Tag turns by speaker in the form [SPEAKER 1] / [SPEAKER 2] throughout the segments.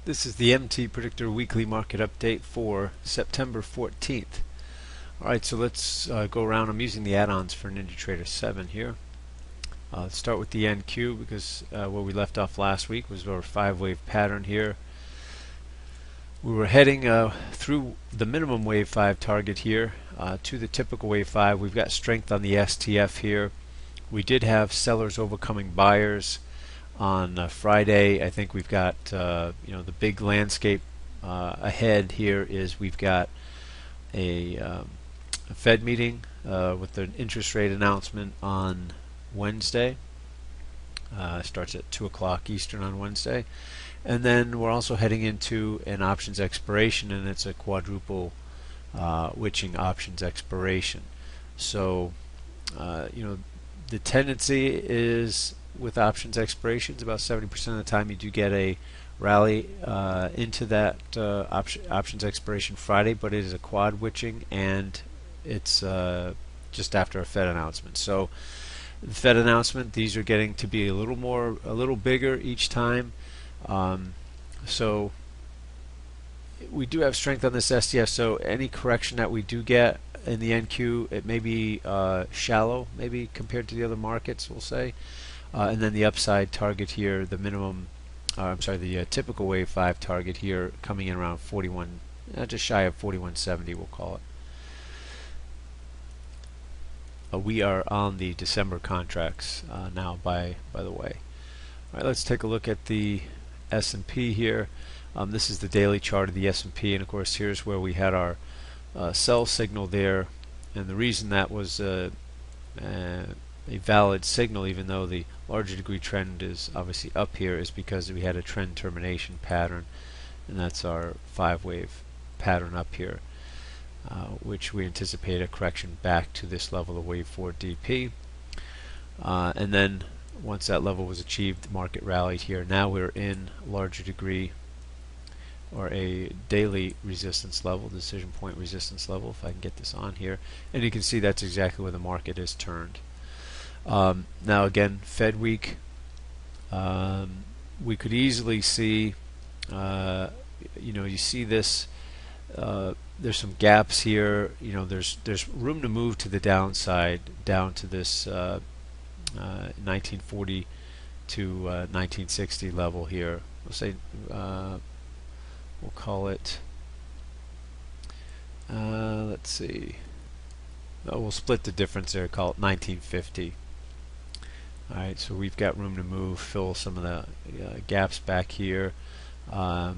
[SPEAKER 1] This is the MTPredictor weekly market update for September 14th. Alright, so let's go around. I'm using the add-ons for NinjaTrader 7 here. Let's start with the NQ because where we left off last week was our 5-wave pattern here. We were heading through the minimum wave 5 target here to the typical wave 5. We've got strength on the STF here. We did have sellers overcoming buyers on Friday. I think we've got the big landscape ahead here is we've got a Fed meeting with an interest rate announcement on Wednesday. Starts at 2 o'clock Eastern on Wednesday, and then we're also heading into an options expiration, and it's a quadruple witching options expiration. So the tendency is with options expirations, about 70% of the time you do get a rally into that options expiration Friday, but it is a quad witching, and it's just after a Fed announcement. So the Fed announcement, these are getting to be a little bigger each time. So we do have strength on this STF, so any correction that we do get in the NQ, it may be shallow, maybe compared to the other markets, we'll say. And then the upside target here, the minimum, the typical wave 5 target here coming in around 41, just shy of 4170, we'll call it. We are on the December contracts now, by the way. All right, let's take a look at the S&P here. This is the daily chart of the S&P, and of course here's where we had our sell signal there, and the reason that was a valid signal, even though the larger degree trend is obviously up here, is because we had a trend termination pattern, and that's our 5-wave pattern up here, which we anticipate a correction back to this level of wave 4 DP, and then once that level was achieved, the market rallied here. Now we're in larger degree, or a daily resistance level, decision point resistance level, if I can get this on here, and you can see that's exactly where the market is turned. Now again, Fed week, we could easily see, you see this, there's some gaps here, there's room to move to the downside, down to this 1940 to 1960 level here. We'll say, we'll call it, let's see, we'll split the difference there, call it 1950. Alright, so we've got room to move, fill some of the gaps back here. So,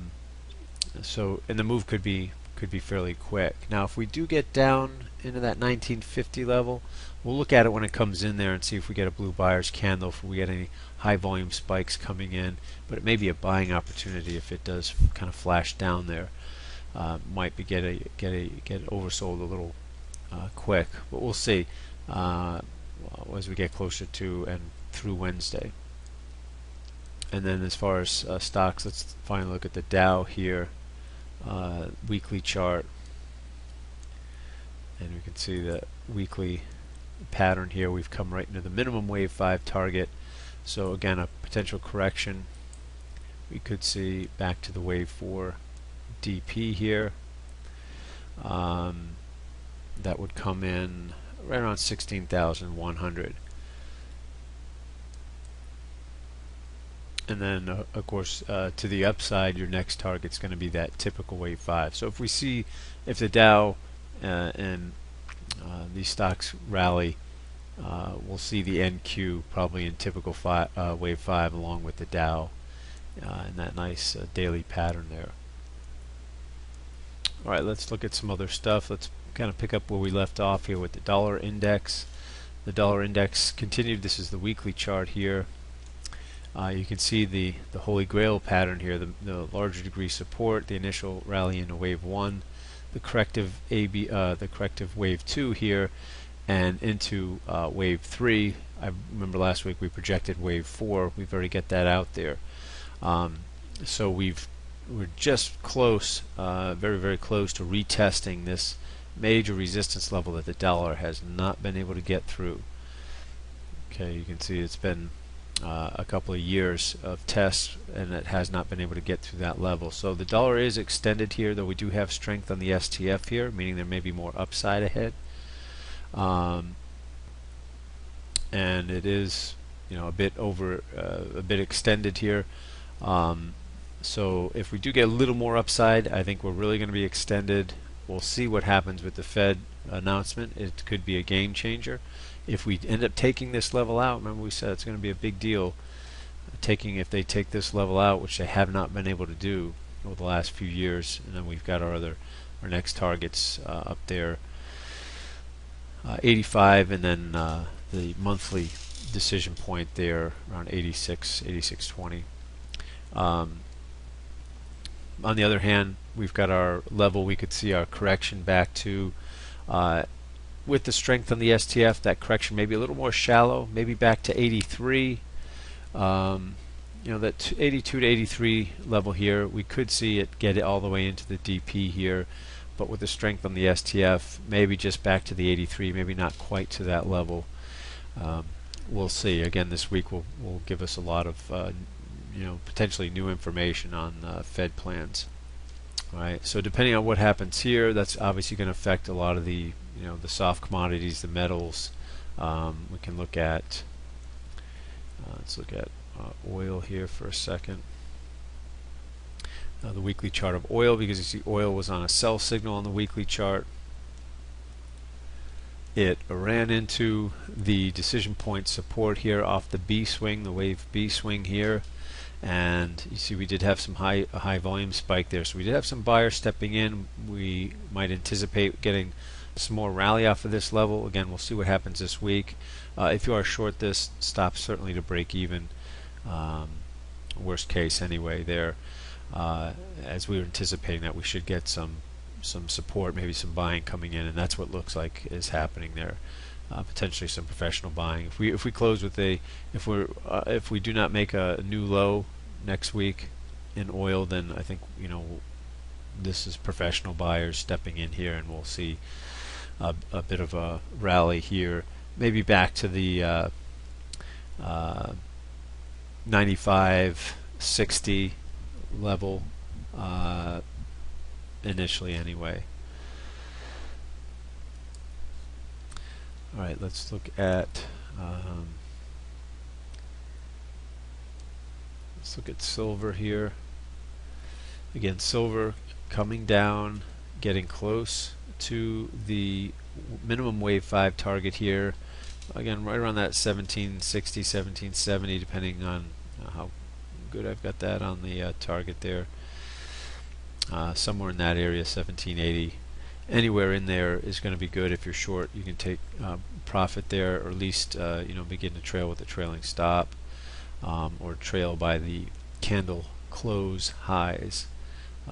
[SPEAKER 1] and the move could be fairly quick. Now if we do get down into that 1950 level, we'll look at it when it comes in there and see if we get a blue buyer's candle, if we get any high volume spikes coming in, but it may be a buying opportunity if it does kind of flash down there. Might be get oversold a little quick, but we'll see as we get closer to and through Wednesday. And then as far as stocks, let's finally look at the Dow here, weekly chart, and we can see the weekly pattern here. We've come right into the minimum wave 5 target, so again a potential correction. We could see back to the wave 4 DP here. That would come in right around 16,100, and then of course to the upside, your next target's going to be that typical wave 5. So if we see, if the Dow and these stocks rally, we'll see the NQ probably in typical wave 5 along with the Dow in that nice daily pattern there. Alright, let's look at some other stuff. Let's kind of pick up where we left off here with the dollar index. The dollar index continued. This is the weekly chart here. You can see the holy grail pattern here, the larger degree support, the initial rally into wave 1, the corrective wave 2 here, and into wave 3. I remember last week we projected wave 4. We've already got that out there. So we're just close, very close to retesting this major resistance level that the dollar has not been able to get through. Okay, you can see it's been a couple of years of tests, and it has not been able to get through that level. So the dollar is extended here, though we do have strength on the STF here, meaning there may be more upside ahead. And it is, a bit extended here. So if we do get a little more upside, I think we're really going to be extended. We'll see what happens with the Fed announcement. It could be a game changer. If we end up taking this level out, remember we said it's going to be a big deal. If they take this level out, which they have not been able to do over the last few years, and then we've got our next targets up there, 85, and then the monthly decision point there around 86.20. On the other hand, we've got our level we could see our correction back to. With the strength on the STF, that correction may be a little more shallow, maybe back to 83. That 82 to 83 level here, we could see it get it all the way into the DP here, but with the strength on the STF, maybe just back to the 83, maybe not quite to that level. We'll see. Again, this week will give us a lot of potentially new information on Fed plans. All right. So depending on what happens here, that's obviously going to affect a lot of the the soft commodities, the metals. We can look at let's look at oil here for a second. The weekly chart of oil, because you see oil was on a sell signal on the weekly chart. It ran into the decision point support here off the B swing, the wave B swing here, and you see we did have some high volume spike there, so we did have some buyers stepping in. We might anticipate getting some more rally off of this level. Again, we'll see what happens this week. If you are short this, stop certainly to break even. Worst case anyway there. As we were anticipating that we should get some support, maybe some buying coming in, and that's what looks like is happening there. Potentially some professional buying. If we close with if we do not make a new low next week in oil, then I think this is professional buyers stepping in here, and we'll see a bit of a rally here, maybe back to the 95.60 level initially anyway. Alright, let's look at silver here. Again, silver coming down, getting close to the minimum wave 5 target here. Again, right around that 1760, 1770, depending on how good I've got that on the target there. Somewhere in that area, 1780. Anywhere in there is going to be good. If you're short, you can take profit there, or at least begin to trail with the trailing stop, or trail by the candle close highs,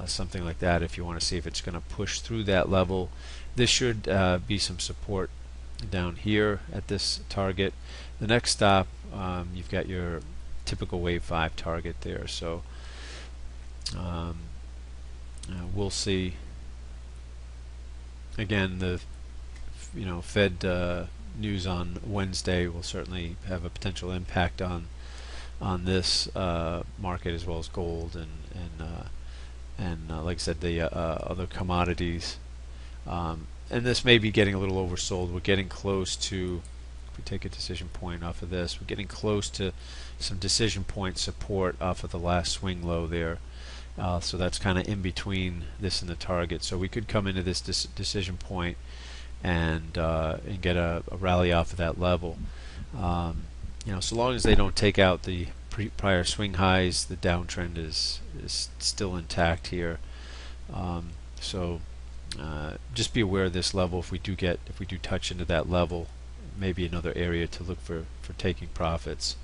[SPEAKER 1] something like that. If you want to see if it's going to push through that level, this should be some support down here at this target. The next stop, you've got your typical wave 5 target there. So we'll see. Again, the Fed news on Wednesday will certainly have a potential impact on this market, as well as gold and like I said, the other commodities. And this may be getting a little oversold. We're getting close to, if we take a decision point off of this, we're getting close to some decision point support off of the last swing low there. So that's kind of in between this and the target. So we could come into this decision point and get a rally off of that level. So long as they don't take out the prior swing highs, the downtrend is still intact here. So just be aware of this level. If we do touch into that level, maybe another area to look for taking profits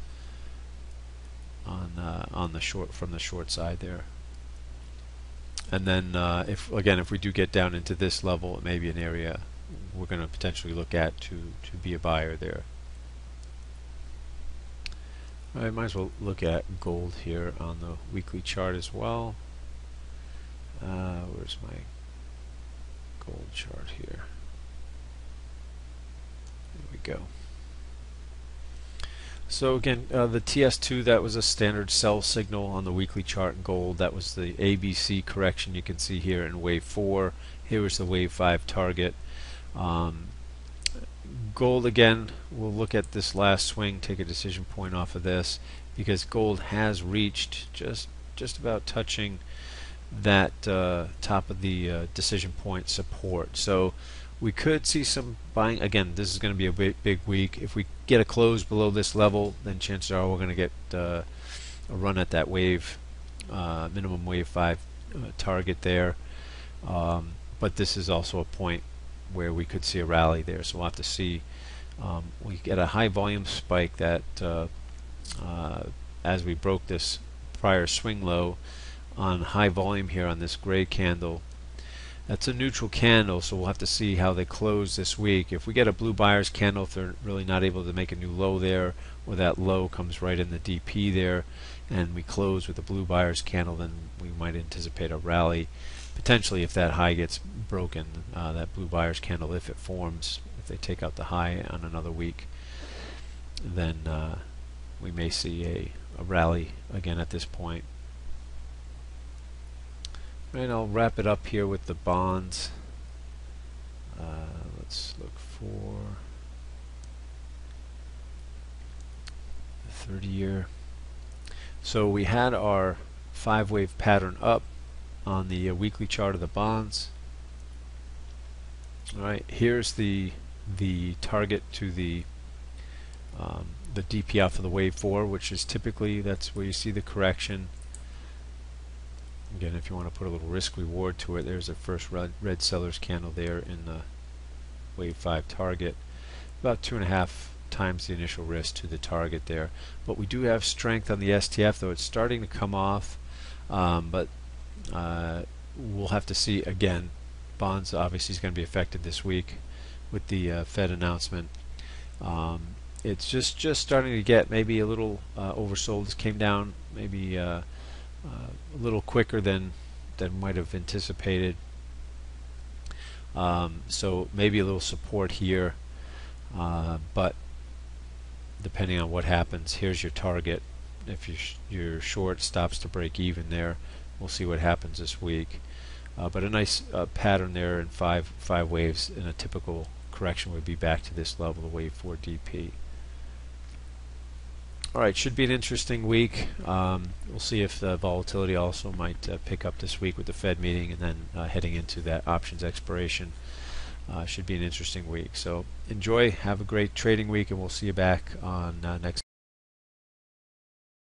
[SPEAKER 1] on the short, from the short side there. And then if we do get down into this level, it may be an area we're going to potentially look at to be a buyer there. I might as well look at gold here on the weekly chart as well. Where's my gold chart here? There we go. So again, the TS2, that was a standard sell signal on the weekly chart in gold. That was the ABC correction you can see here in wave 4. Here was the wave 5 target. Gold, again, we'll look at this last swing, take a decision point off of this, because gold has reached just about touching that top of the decision point support. So we could see some buying. Again, this is going to be a big week. If we get a close below this level, then chances are we're going to get a run at that wave, minimum wave 5 target there. But this is also a point where we could see a rally there, so we'll have to see. We get a high volume spike that as we broke this prior swing low on high volume here on this gray candle. That's a neutral candle, so we'll have to see how they close this week. If we get a blue buyer's candle, if they're really not able to make a new low there, or that low comes right in the DP there, and we close with a blue buyer's candle, then we might anticipate a rally. Potentially, if that high gets broken, that blue buyer's candle, if it forms, if they take out the high on another week, then we may see a rally again at this point. Right, I'll wrap it up here with the bonds. Let's look for the 30-year. So we had our 5-wave pattern up on the weekly chart of the bonds. All right, here's the target to the DP out for the wave 4, which is typically, that's where you see the correction. Again, if you want to put a little risk reward to it, there's a first red seller's candle there in the wave 5 target. About 2.5 times the initial risk to the target there. But we do have strength on the STF, though it's starting to come off. But we'll have to see again. Bonds obviously is going to be affected this week with the Fed announcement. It's just starting to get maybe a little oversold. This came down maybe a little quicker than might have anticipated. So maybe a little support here, but depending on what happens, here's your target. If your short stops to break even there, we'll see what happens this week. But a nice pattern there in five waves. In a typical correction would be back to this level, the wave 4 DP. Alright, should be an interesting week. We'll see if the volatility also might pick up this week with the Fed meeting, and then heading into that options expiration. Should be an interesting week. So enjoy, have a great trading week, and we'll see you back on next